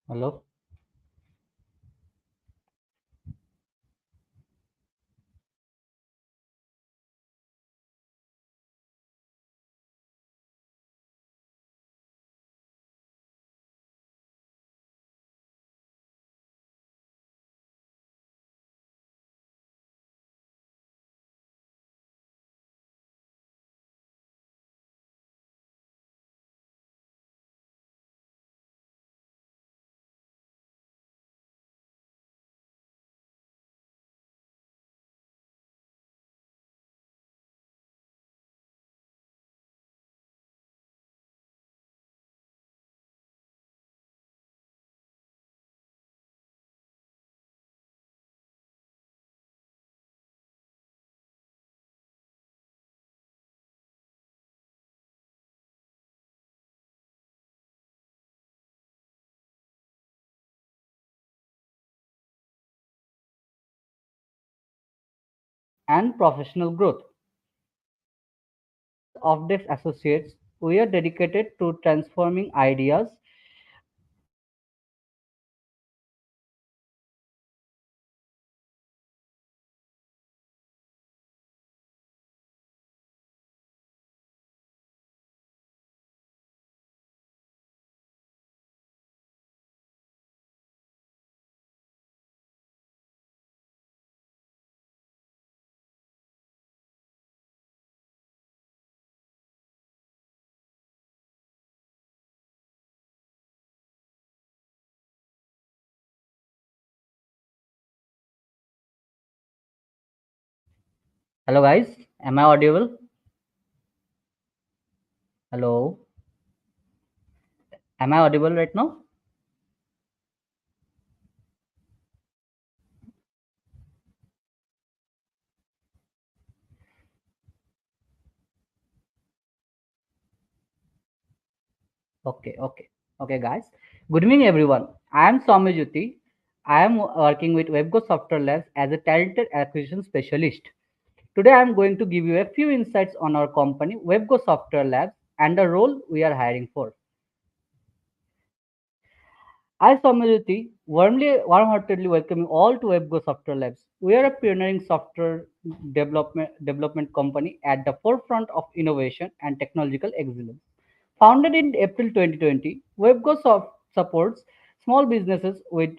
Hello. And professional growth. Of Dex Associates, we are dedicated to transforming ideas. Hello, guys. Am I audible? Hello. Am I audible right now? Okay, guys. Good evening, everyone. I am Soumyajuti. I am working with WebGo Software Labs as a talented acquisition specialist. Today, I am going to give you a few insights on our company, WebGo Software Labs, and the role we are hiring for. I, Soumyajuti, warm-heartedly welcome you all to WebGo Software Labs. We are a pioneering software development company at the forefront of innovation and technological excellence. Founded in April 2020, supports small businesses with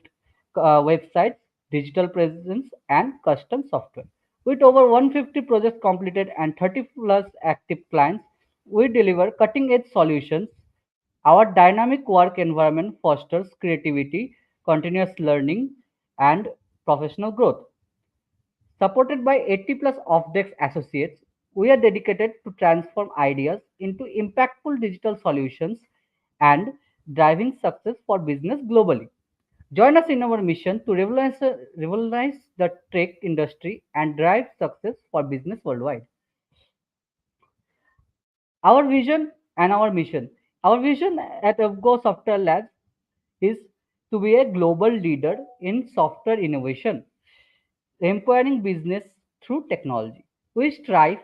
websites, digital presence, and custom software. With over 150 projects completed and 30 plus active clients, we deliver cutting edge solutions. Our dynamic work environment fosters creativity, continuous learning, and professional growth. Supported by 80 plus Ofdex associates, we are dedicated to transform ideas into impactful digital solutions and driving success for business globally. Join us in our mission to revolutionize the tech industry and drive success for business worldwide. Our vision and our mission. Our vision at Go Software Labs is to be a global leader in software innovation, empowering business through technology. We strive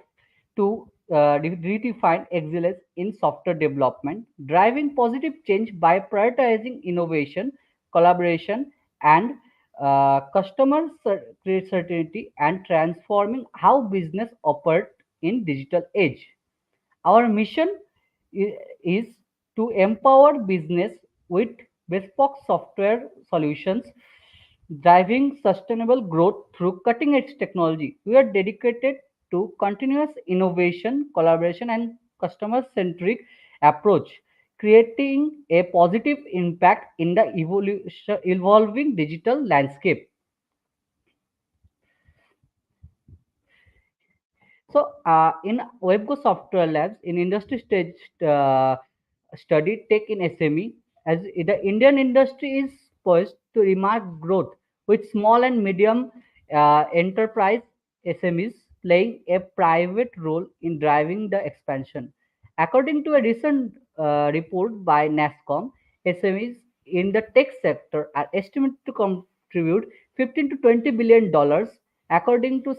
to redefine excellence in software development, driving positive change by prioritizing innovation, collaboration, and customer certainty, and transforming how business operate in digital age. Our mission is to empower business with bespoke software solutions, driving sustainable growth through cutting edge technology. We are dedicated to continuous innovation, collaboration, and customer centric approach, creating a positive impact in the evolving digital landscape. So, in WebGo Software Labs, in industry stage study tech in SME, as the Indian industry is poised to remark growth with small and medium enterprise SMEs playing a private role in driving the expansion. According to a recent report by NASSCOM, SMEs in the tech sector are estimated to contribute 15 to 20 billion dollars according to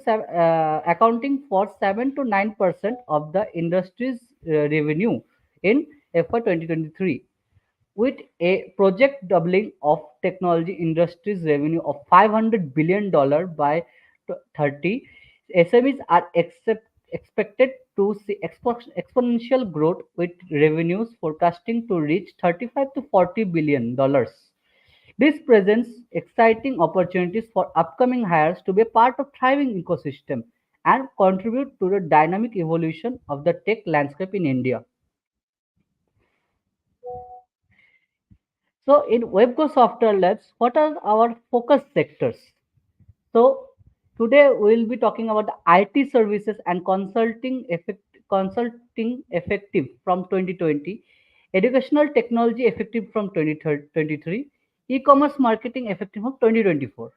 accounting for 7 to 9% of the industry's revenue in FY 2023. with a project doubling of technology industry's revenue of $500 billion by 30, SMEs are expected to see exponential growth with revenues forecasting to reach 35 to $40 billion. This presents exciting opportunities for upcoming hires to be a part of thriving ecosystem and contribute to the dynamic evolution of the tech landscape in India. So in WebGo Software Labs, what are our focus sectors? So today we'll be talking about the IT services and consulting effective from 2020, educational technology effective from 2023, e-commerce marketing effective from 2024.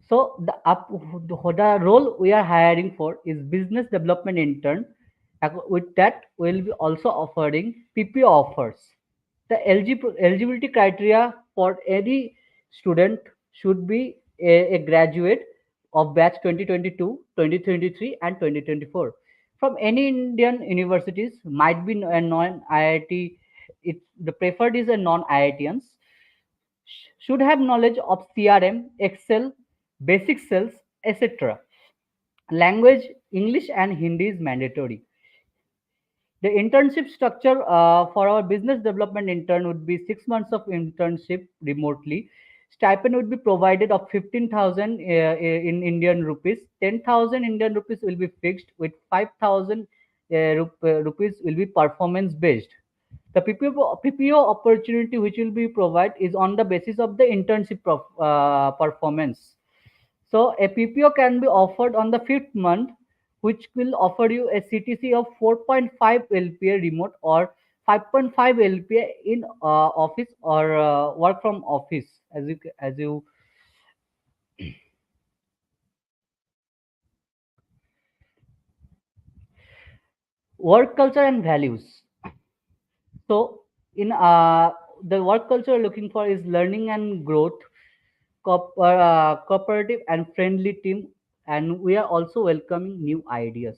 So the role we are hiring for is business development intern. With that, we'll be also offering PPO offers. The eligibility criteria for any student should be a graduate of batch 2022, 2023, and 2024 from any Indian universities. Might be a non-IIT. The preferred is a non-IITians. Should have knowledge of CRM, Excel, basic sales, etc. Language English and Hindi is mandatory. The internship structure for our business development intern would be 6 months of internship remotely. Stipend would be provided of 15,000 in Indian rupees. 10,000 Indian rupees will be fixed, with 5,000 rupees will be performance based. The PPO opportunity which will be provided is on the basis of the internship performance. So a PPO can be offered on the fifth month, which will offer you a CTC of 4.5 LPA remote or 5.5 LPA in office or work from office. As you work culture and values. So in the work culture looking for is learning and growth, cooperative and friendly team, and we are also welcoming new ideas.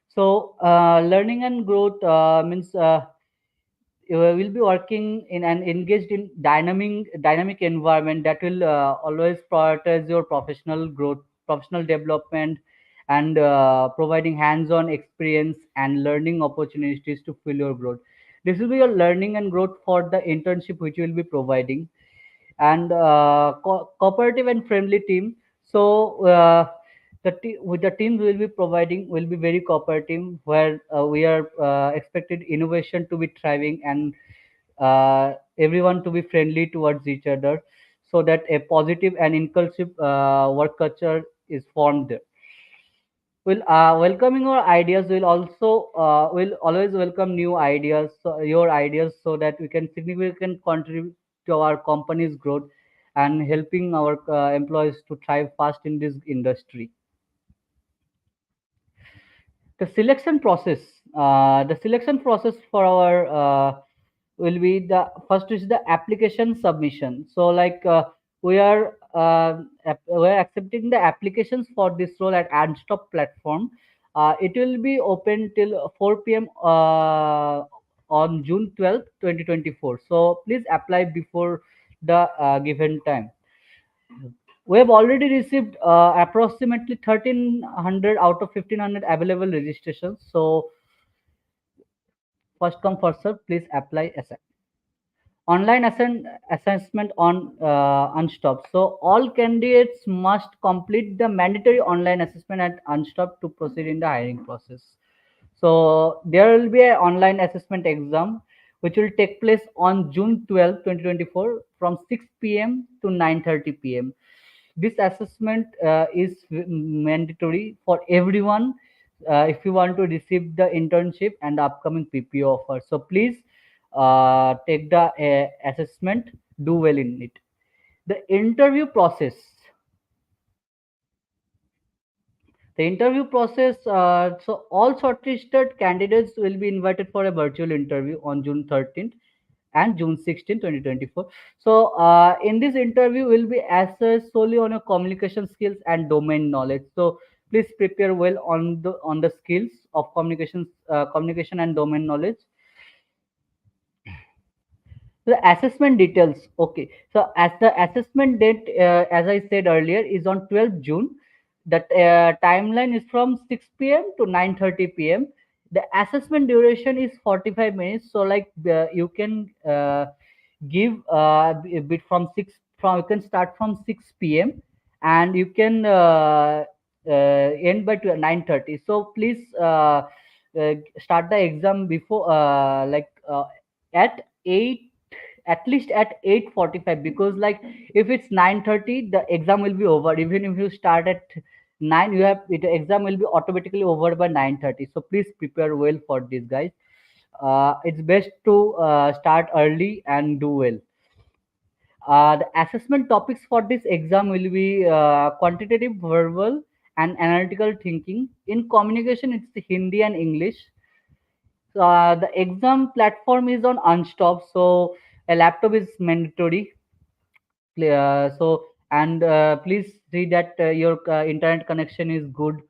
So learning and growth means will be working in and engaged in dynamic environment that will always prioritize your professional growth, professional development, and providing hands-on experience and learning opportunities to fuel your growth. This will be your learning and growth for the internship which you will be providing. And cooperative and friendly team. So with the teams will be providing will be very cooperative, where we are expected innovation to be thriving and everyone to be friendly towards each other, so that a positive and inclusive work culture is formed there. Will welcoming our ideas will always welcome new ideas, your ideas, so that we can significantly contribute to our company's growth and helping our employees to thrive fast in this industry. The selection process for our will be the first is the application submission. So like we are accepting the applications for this role at Adstop platform. It will be open till 4 p.m. On June 12th, 2024. So please apply before the given time. We have already received approximately 1,300 out of 1,500 available registrations. So first come first serve. Please apply online assessment on Unstop. So all candidates must complete the mandatory online assessment at Unstop to proceed in the hiring process. So there will be an online assessment exam which will take place on June 12th, 2024 from 6 p.m. to 9:30 p.m. This assessment is mandatory for everyone if you want to receive the internship and the upcoming PPO offer. So please take the assessment, do well in it. The interview process. The interview process, so all shortlisted candidates will be invited for a virtual interview on June 13th and June 16, 2024. So in this interview will be assessed solely on your communication skills and domain knowledge. So Please prepare well on the skills of communication and domain knowledge. The assessment details. Okay. So as the assessment date, as I said earlier, is on 12th June. The timeline is from 6 p.m. to 9:30 p.m. The assessment duration is 45 minutes. So like you can give a bit from six from you can start from 6 p.m. and you can end by 9:30. So please start the exam before at 8, at least at 8:45, because like if it's 9:30 the exam will be over. Even if you start at 9, you have the exam will be automatically over by 9:30. So please prepare well for this, guys. It's best to start early and do well. The assessment topics for this exam will be quantitative, verbal, and analytical thinking. In communication, it's Hindi and English. The exam platform is on Unstop, so a laptop is mandatory. And please see that your internet connection is good.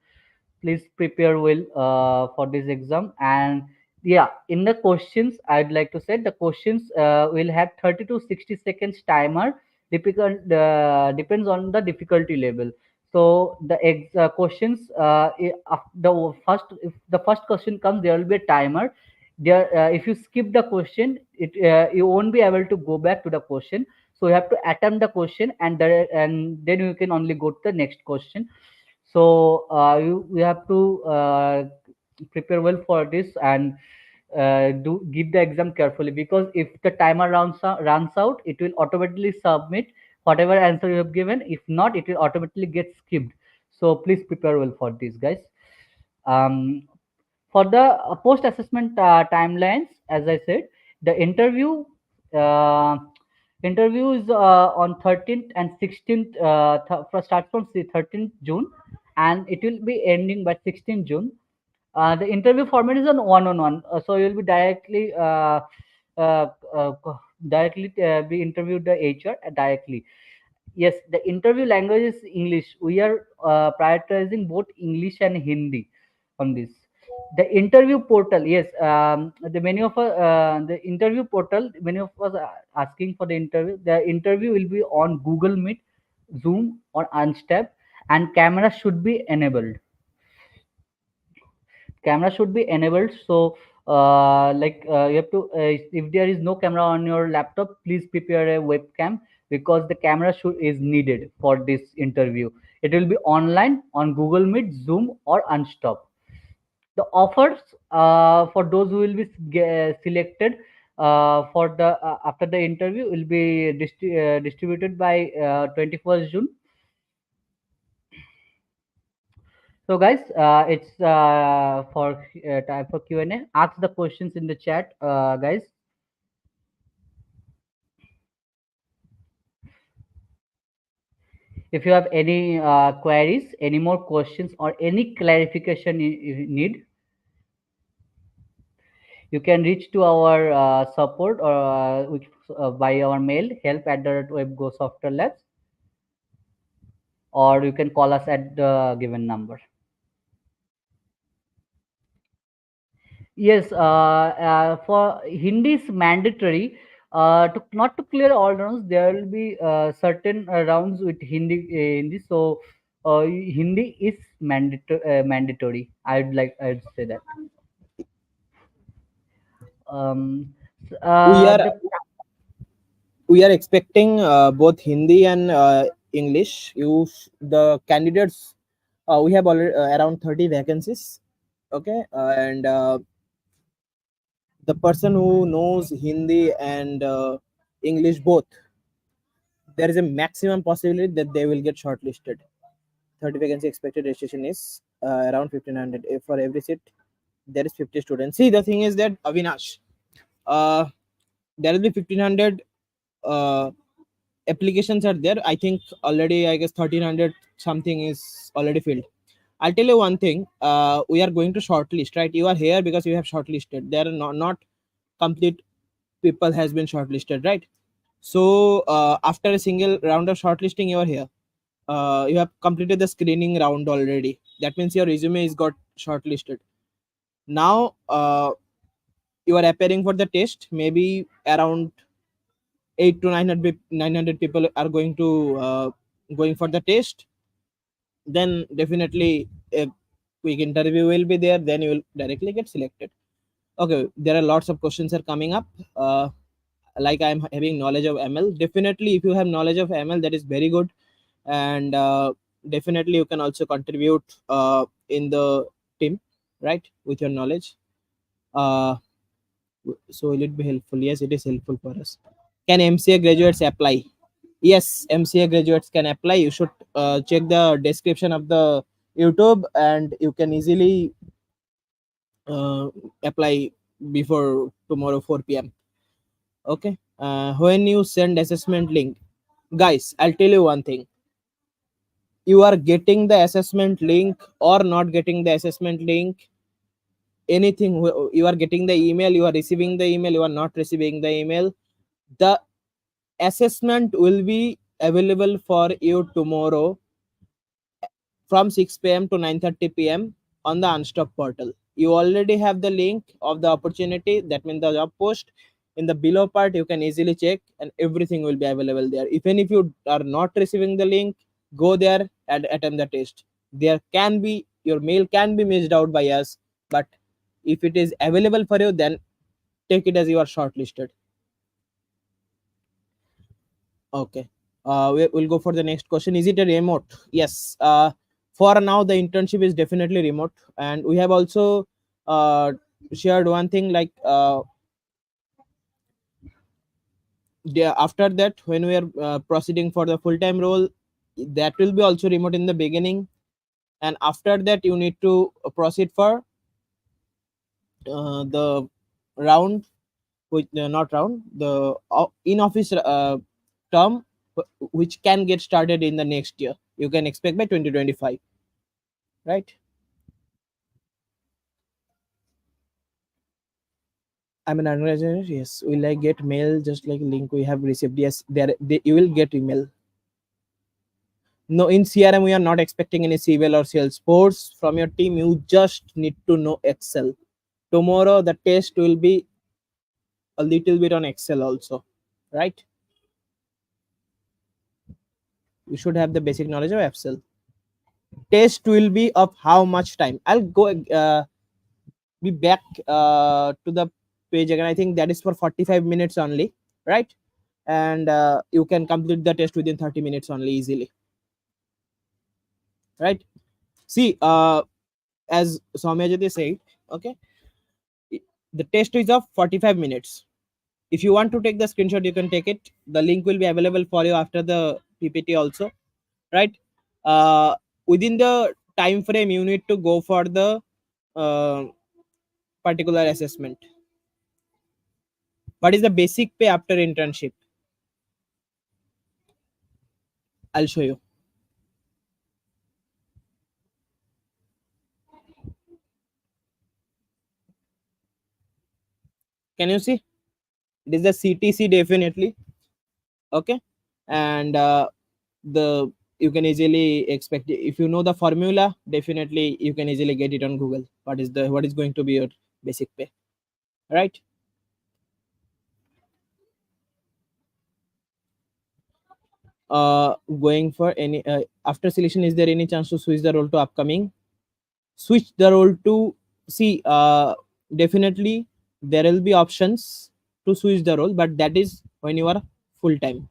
Please prepare well for this exam. And yeah, in the questions, I'd like to say the questions will have 30 to 60 seconds timer. Difficult depends on the difficulty level. So the questions, the first if the first question comes, there will be a timer. There, if you skip the question, it you won't be able to go back to the question. So you have to attempt the question, and then you can only go to the next question. So you have to prepare well for this, and do give the exam carefully, because if the timer runs out, it will automatically submit whatever answer you have given. If not, it will automatically get skipped. So please prepare well for this, guys. um, for the post assessment timelines, as I said, the uh, interview is on 13th and 16th, start from 13th June, and it will be ending by 16th June. The interview format is on one-on-one, so you'll be uh, directly be interviewed the HR directly. Yes, the interview language is English. We are prioritizing both English and Hindi on this. The interview portal, yes, the many of us, the interview portal, many of us are asking for the interview. The interview will be on Google Meet, Zoom, or Unstep, and camera should be enabled. Camera should be enabled. So you have to if there is no camera on your laptop, please prepare a webcam, because the camera should is needed for this interview. It will be online on Google Meet, Zoom, or Unstop. The offers for those who will be selected for the after the interview will be distributed by 21st June. So guys, it's for time for Q&A. Ask the questions in the chat, guys. If you have any queries, any more questions, or any clarification you need, you can reach to our support, or by our mail, help@webgo software labs, or you can call us at the given number. Yes, for Hindi is mandatory. To not to clear all rounds, there will be certain rounds with Hindi. So Hindi is mandatory. I'd say that. Um, we are the we are expecting both Hindi and English. The candidates, we have already around 30 vacancies. Okay, and the person who knows Hindi and English both, there is a maximum possibility that they will get shortlisted. 30 vacancy expected, registration is around 1500. If for every seat there is 50 students. See, the thing is that Avinash, uh, there will be 1500 uh, applications are there. I think already, I guess 1300 something is already filled. I'll tell you one thing. We are going to shortlist, right? You are here because you have shortlisted. There are not complete people has been shortlisted, right? So after a single round of shortlisting, you are here. You have completed the screening round already. That means your resume is got shortlisted. Now you are appearing for the test. Maybe around 8 to 900 people are going to going for the test. Then definitely a quick interview will be there. Then you will directly get selected. Okay, there are lots of questions are coming up. Like I'm having knowledge of ML. Definitely, if you have knowledge of ML, that is very good, and definitely you can also contribute in the team, right, with your knowledge. Uh, so will it be helpful? Yes, it is helpful for us. Can MCA graduates apply? Yes, MCA graduates can apply. You should check the description of the YouTube, and you can easily uh, apply before tomorrow 4 p.m. Okay. When you send assessment link, guys, I'll tell you one thing. You are getting the assessment link or not getting the assessment link, anything. You are getting the email, you are receiving the email, you are not receiving the email, the assessment will be available for you tomorrow from 6 p.m. to 9:30 p.m. on the Unstock portal. You already have the link of the opportunity, that means the job post. In the below part, you can easily check, and everything will be available there. Even if you are not receiving the link, go there and attempt the test. There can be your mail can be missed out by us, but if it is available for you, then take it as you are shortlisted. Okay. We'll go for the next question. Is it a remote? Yes. For now, the internship is definitely remote, and we have also uh, shared one thing like after that, when we are proceeding for the full time role, that will be also remote in the beginning, and after that, you need to proceed for the round, which not round, the in office term, which can get started in the next year. You can expect by 2025, right? I'm an undergraduate. Yes. Will I get mail just like link we have received? Yes, you will get email. No, in CRM we are not expecting any civil or sales force from your team. You just need to know Excel. Tomorrow the test will be a little bit on Excel also, right? You should have the basic knowledge of Excel. Test will be of how much time? I'll go be back to the page again. I think that is for 45 minutes only, right? And you can complete the test within 30 minutes only easily, right? See, as Soumyajyoti said, okay, the test is of 45 minutes. If you want to take the screenshot, you can take it. The link will be available for you after the PPT also, right? uh, Within the time frame, you need to go for the uh, particular assessment. What is the basic pay after internship? I'll show you. Can you see? It is the CTC definitely. Okay. And the you can easily expect it. If you know the formula, definitely you can easily get it on Google. What is going to be your basic pay, right? Going for any after selection, is there any chance to switch the role to upcoming? Switch the role to, see, definitely there will be options to switch the role, but that is when you are full time.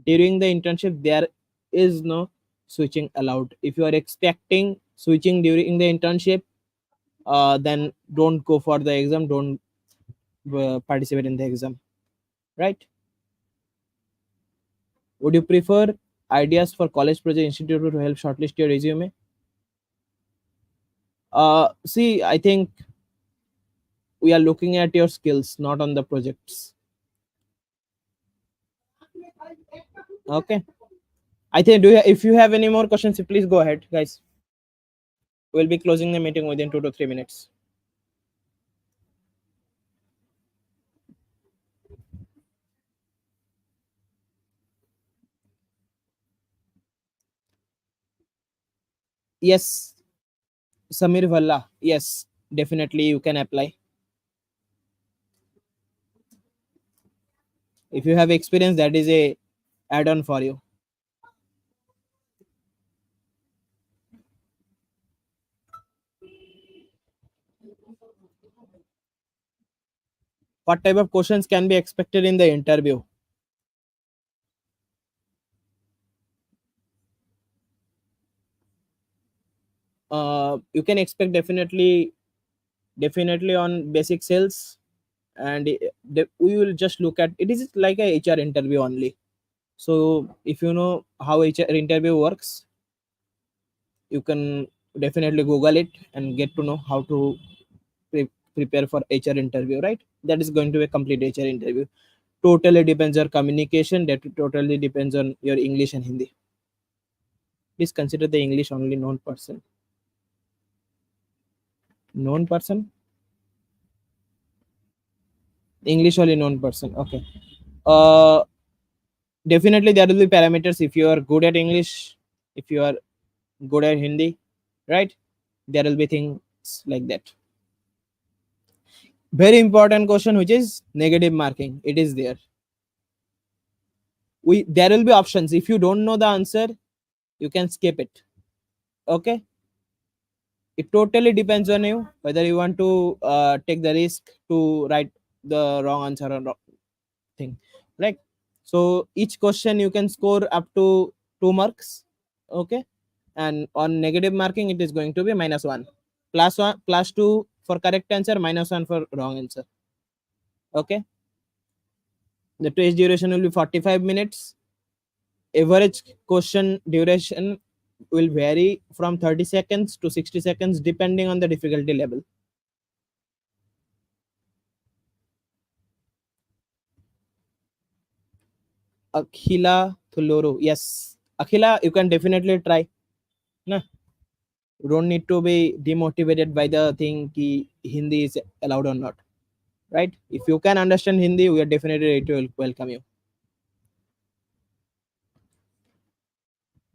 During the internship, there is no switching allowed. If you are expecting switching during the internship, then don't go for the exam, don't participate in the exam, right? Would you prefer ideas for college project institute to help shortlist your resume? See, I think we are looking at your skills, not on the projects. Okay. I think, if you have any more questions, please go ahead, guys. We'll be closing the meeting within 2 to 3 minutes. Yes, Samir Valla. Yes, definitely you can apply. If you have experience, that is a add-on for you. What type of questions can be expected in the interview? You can expect definitely on basic sales, and we will just look at it. Is like a HR interview only. So if you know how HR interview works, you can definitely Google it and get to know how to prepare for HR interview. Right? That is going to be a complete HR interview. Totally depends on communication. That totally depends on your English and Hindi. Please consider the English only known person. Known person. English only known person. Okay. Uh, Definitely there will be parameters. If you are good at English, if you are good at Hindi, right, there will be things like that. Very important question, which is negative marking. It is there. We There will be options. If you don't know the answer, you can skip it. Okay, it totally depends on you whether you want to take the risk to write the wrong answer or wrong thing, right? So each question you can score up to 2 marks. Okay, and on negative marking it is going to be -1, +1, +2 for correct answer, -1 for wrong answer. Okay, the test duration will be 45 minutes. Average question duration will vary from 30 seconds to 60 seconds depending on the difficulty level. Akhila Thuluru, yes, Akhila, you can definitely try. No, you don't need to be demotivated by the thing ki Hindi is allowed or not, right? If you can understand Hindi, we are definitely ready to welcome you.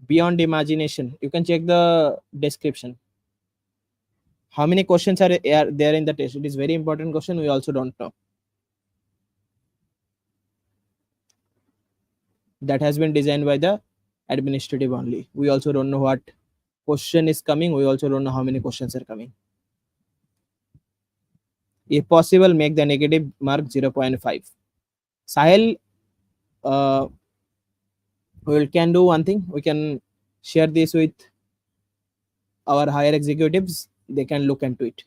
Beyond imagination, you can check the description. How many questions are there in the test? It is very important question, we also don't know. That has been designed by the administrative only. We also don't know what question is coming, we also don't know how many questions are coming. If possible, make the negative mark 0.5. Sahil, uh, we can do one thing, we can share this with our higher executives, they can look into it.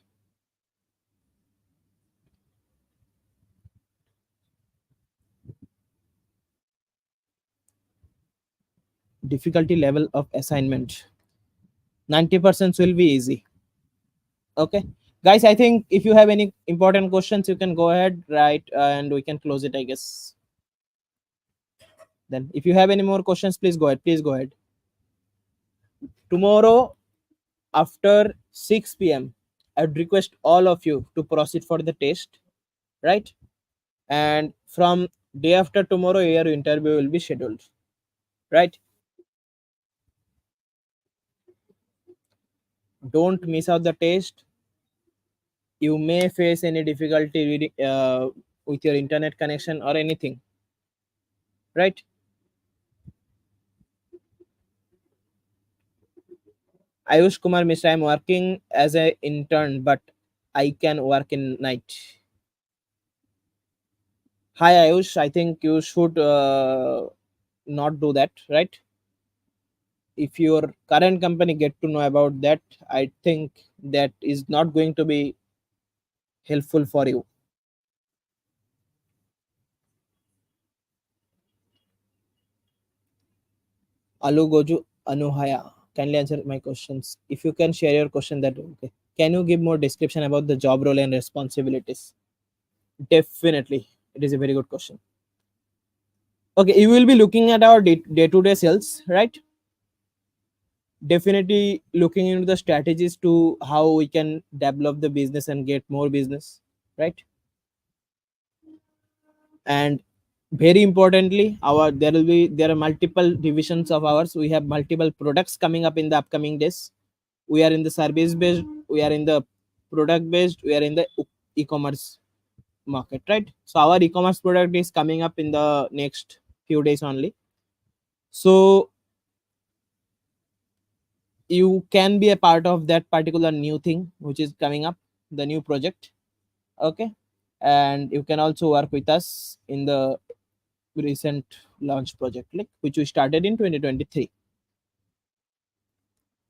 Difficulty level of assignment, 90% will be easy. Okay, guys, I think if you have any important questions, you can go ahead, right, and we can close it, I guess. Then if you have any more questions, please go ahead, please go ahead. Tomorrow after 6 p.m., I'd request all of you to proceed for the test, right? And from day after tomorrow, your interview will be scheduled, right? Don't miss out the test. You may face any difficulty with your internet connection or anything, right? Ayush Kumar Mishra, I'm working as an intern, but I can work in night. Hi Ayush, I think you should not do that, right? If your current company get to know about that, I think that is not going to be helpful for you. Alu Goju Anuhaya, kindly answer my questions. If you can share your question, that okay. Can you give more description about the job role and responsibilities? Definitely, it is a very good question. Okay, you will be looking at our day-to-day sales, right? Definitely looking into the strategies to how we can develop the business and get more business, right? And very importantly, there are multiple divisions of ours. We have multiple products coming up in the upcoming days. We are in the service based, we are in the product based, we are in the e-commerce market, right? So our e-commerce product is coming up in the next few days only. So you can be a part of that particular new thing which is coming up, the new project. Okay, and you can also work with us in the recent launch project, like which we started in 2023.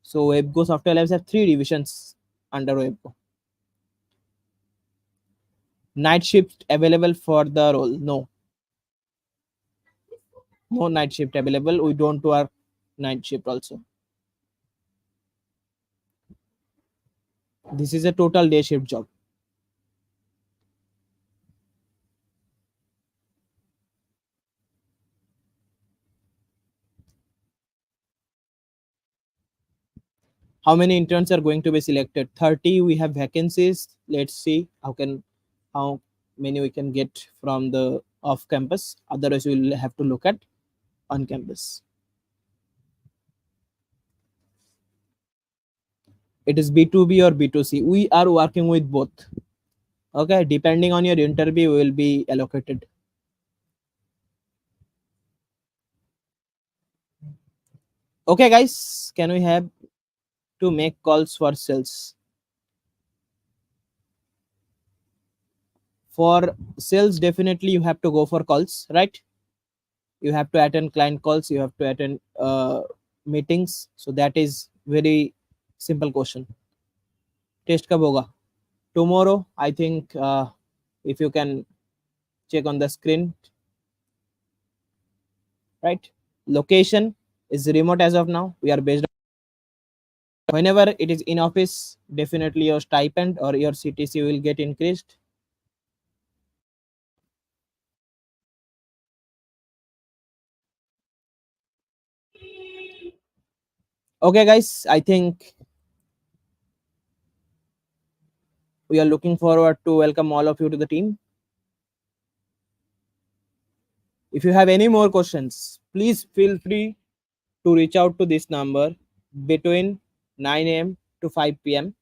So WebGo Software Labs have three divisions under WebGo. Night shift available for the role? No, no night shift available. We don't work night shift also. This is a total day shift job. How many interns are going to be selected? 30. We have vacancies. Let's see how many we can get from the off campus. Otherwise, we'll have to look at on campus. It is B2B or B2C. We are working with both. Okay, depending on your interview, will be allocated. Okay, guys, can we have to make calls for sales? For sales, definitely you have to go for calls, right? You have to attend client calls, you have to attend meetings. So that is very simple question. Test kab hoga? Tomorrow, I think. If you can check on the screen, right? Location is remote as of now. We are based on, whenever it is in office, definitely your stipend or your CTC will get increased. Okay, guys, I think we are looking forward to welcome all of you to the team. If you have any more questions, please feel free to reach out to this number between 9 a.m. to 5 p.m.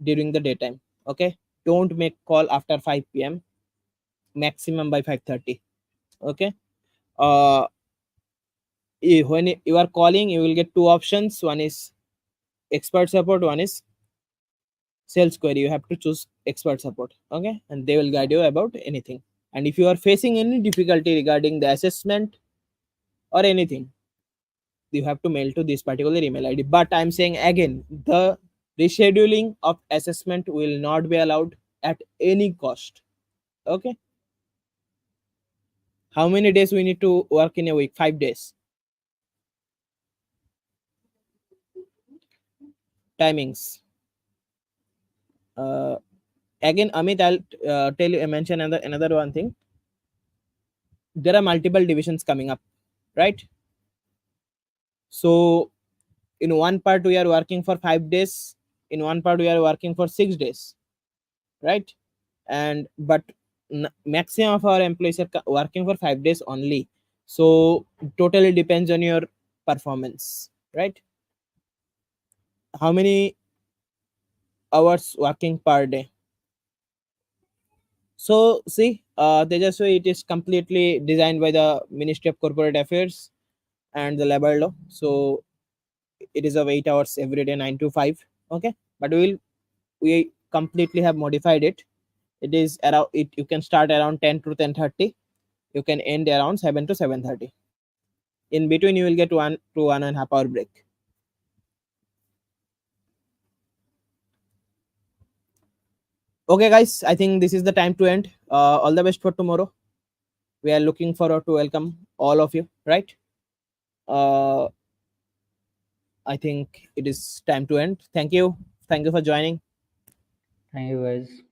during the daytime. Okay, don't make call after 5 p.m. maximum by 5:30. Okay, uh, when you are calling, you will get two options. One is expert support, one is sales query. You have to choose expert support. Okay, and they will guide you about anything. And if you are facing any difficulty regarding the assessment or anything, you have to mail to this particular email ID. But I'm saying again, the rescheduling of assessment will not be allowed at any cost. Okay, how many days we need to work in a week? 5 days. Timings. uh, Again, Amit, I'll tell you, mention another one thing. There are multiple divisions coming up, right? So in one part we are working for 5 days, in one part we are working for 6 days, right? And but maximum of our employees are working for 5 days only. So totally depends on your performance, right? How many hours working per day? So see, Tejaswi, it is completely designed by the Ministry of Corporate Affairs and the labor law. So it is of 8 hours every day, 9 to 5. Okay, but we completely have modified it. It is around it. You can start around 10 to 10:30. You can end around 7 to 7:30. In between, you will get 1 to 1.5 hour break. Okay, guys, I think this is the time to end. All the best for tomorrow. We are looking forward to welcome all of you. Right. Uh, I think it is time to end. Thank you. Thank you for joining. Thank you, guys.